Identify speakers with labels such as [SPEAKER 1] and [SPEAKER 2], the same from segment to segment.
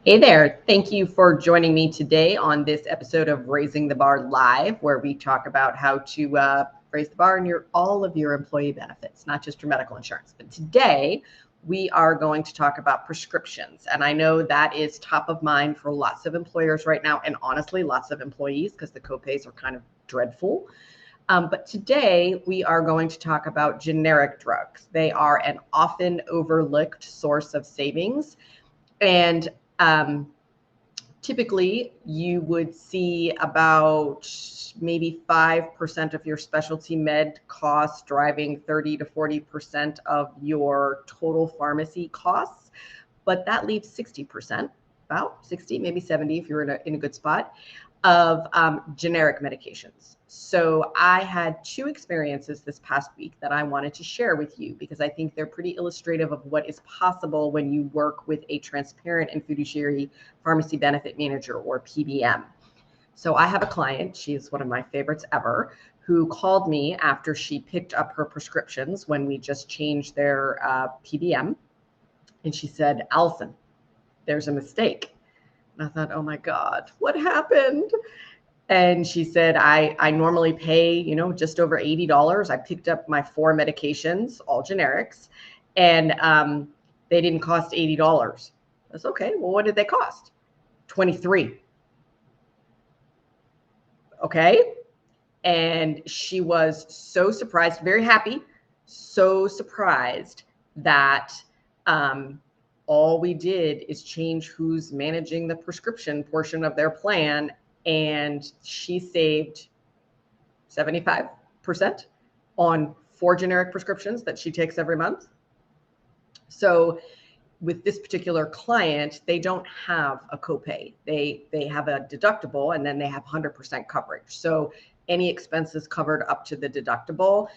[SPEAKER 1] Hey there. Thank you for joining me today on this episode of Raising the Bar Live, where we talk about how to raise the bar in all of your employee benefits, not just your medical insurance. But today we are going to talk about prescriptions. And I know that is top of mind for lots of employers right now, and honestly, lots of employees, because the copays are kind of dreadful. But today we are going to talk about generic drugs. They are an often overlooked source of savings. And um, typically, you would see about maybe 5% of your specialty med costs driving 30 to 40% of your total pharmacy costs. But that leaves 60%, about 60, maybe 70 if you're in a good spot, of generic medications. So I had two experiences this past week that I wanted to share with you because I think they're pretty illustrative of what is possible when you work with a transparent and fiduciary pharmacy benefit manager, or PBM. So I have a client, she's one of my favorites ever, who called me after she picked up her prescriptions when we just changed their PBM. And she said, "Allison, there's a mistake." And I thought, oh my God, what happened? And she said, I normally pay, just over $80. I picked up my 4 medications, all generics, and they didn't cost $80. That's okay. Well, what did they cost? 23. Okay. And she was so surprised, very happy, so surprised that all we did is change who's managing the prescription portion of their plan, and she saved 75% on 4 generic prescriptions that she takes every month. So with this particular client, they don't have a copay. They have a deductible, and then they have 100% coverage. So any expenses covered up to the deductible,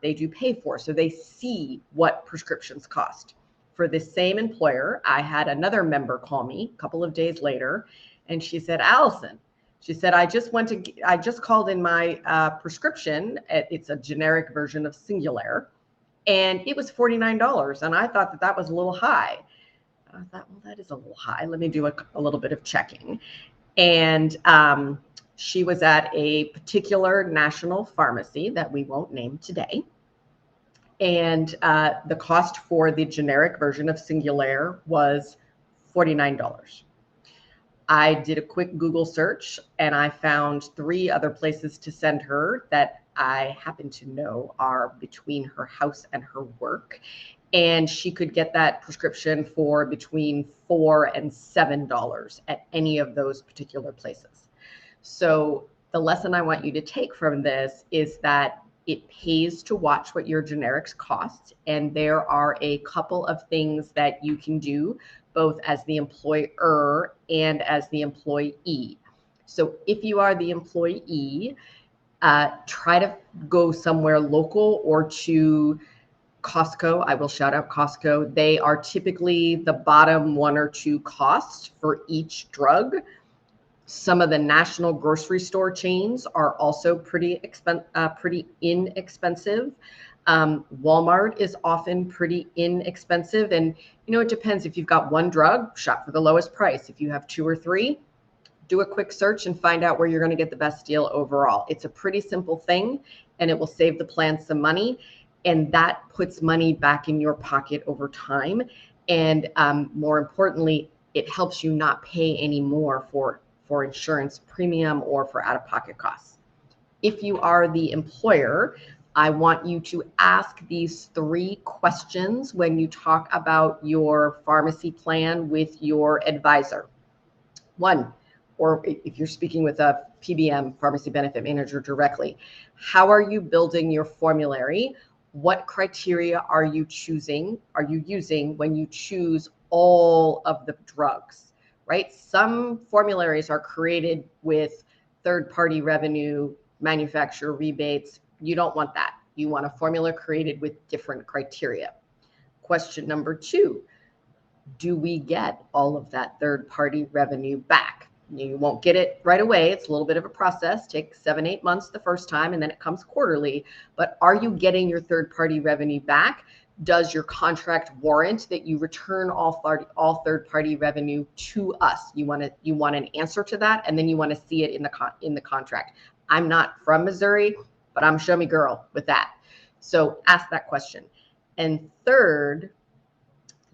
[SPEAKER 1] they do pay for. So they see what prescriptions cost. For this same employer, I had another member call me a couple of days later, and she said, "Allison," she said, I just called in my prescription. It's a generic version of Singulair, and it was $49. And I thought that was a little high. I thought, well, that is a little high. Let me do a little bit of checking. And she was at a particular national pharmacy that we won't name today. And the cost for the generic version of Singulair was $49. I did a quick Google search, and I found 3 other places to send her that I happen to know are between her house and her work. And she could get that prescription for between $4 and $7 at any of those particular places. So the lesson I want you to take from this is that it pays to watch what your generics cost. And there are a couple of things that you can do both as the employer and as the employee. So if you are the employee, try to go somewhere local or to Costco. I will shout out Costco. They are typically the bottom 1 or 2 costs for each drug. Some of the national grocery store chains are also pretty inexpensive. Walmart is often pretty inexpensive. And, it depends. If you've got 1 drug, shop for the lowest price. If you have 2 or 3, do a quick search and find out where you're going to get the best deal overall. It's a pretty simple thing, and it will save the plan some money. And that puts money back in your pocket over time. And more importantly, it helps you not pay any more for insurance premium or for out-of-pocket costs. If you are the employer, I want you to ask these 3 questions when you talk about your pharmacy plan with your advisor. 1, or if you're speaking with a PBM, pharmacy benefit manager, directly, how are you building your formulary? What criteria are you using when you choose all of the drugs, right? Some formularies are created with third-party revenue, manufacturer rebates. You don't want that. You want a formula created with different criteria. Question number 2, do we get all of that third-party revenue back? You won't get it right away. It's a little bit of a process. Takes 7-8 months the first time, and then it comes quarterly. But are you getting your third-party revenue back? does your contract warrant that you return all third-party revenue to us? You want an answer to that, and then you want to see it in the contract. I'm not from Missouri, but I'm show me girl with that. So ask that question. And third,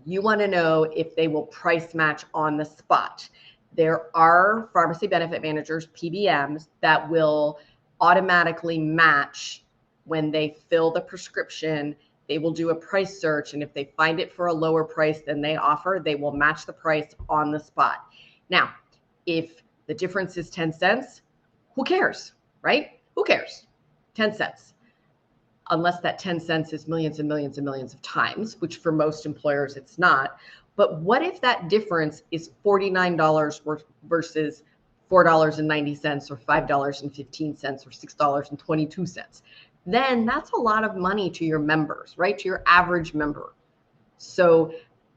[SPEAKER 1] you want to know if they will price match on the spot. There are pharmacy benefit managers, PBMs, that will automatically match when they fill the prescription. They will do a price search, and if they find it for a lower price than they offer, they will match the price on the spot. Now, if the difference is 10 cents, who cares, right? Who cares? 10 cents. Unless that 10 cents is millions and millions and millions of times, which for most employers it's not. But what if that difference is $49 versus $4.90 or $5.15 or $6.22? Then that's a lot of money to your members, right? To your average member. So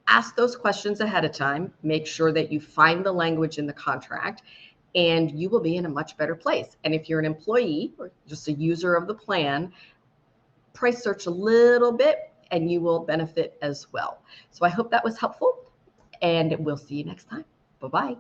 [SPEAKER 1] ask those questions ahead of time. Make sure that you find the language in the contract, and you will be in a much better place. And if you're an employee or just a user of the plan, price search a little bit and you will benefit as well. So I hope that was helpful, and we'll see you next time. Bye-bye.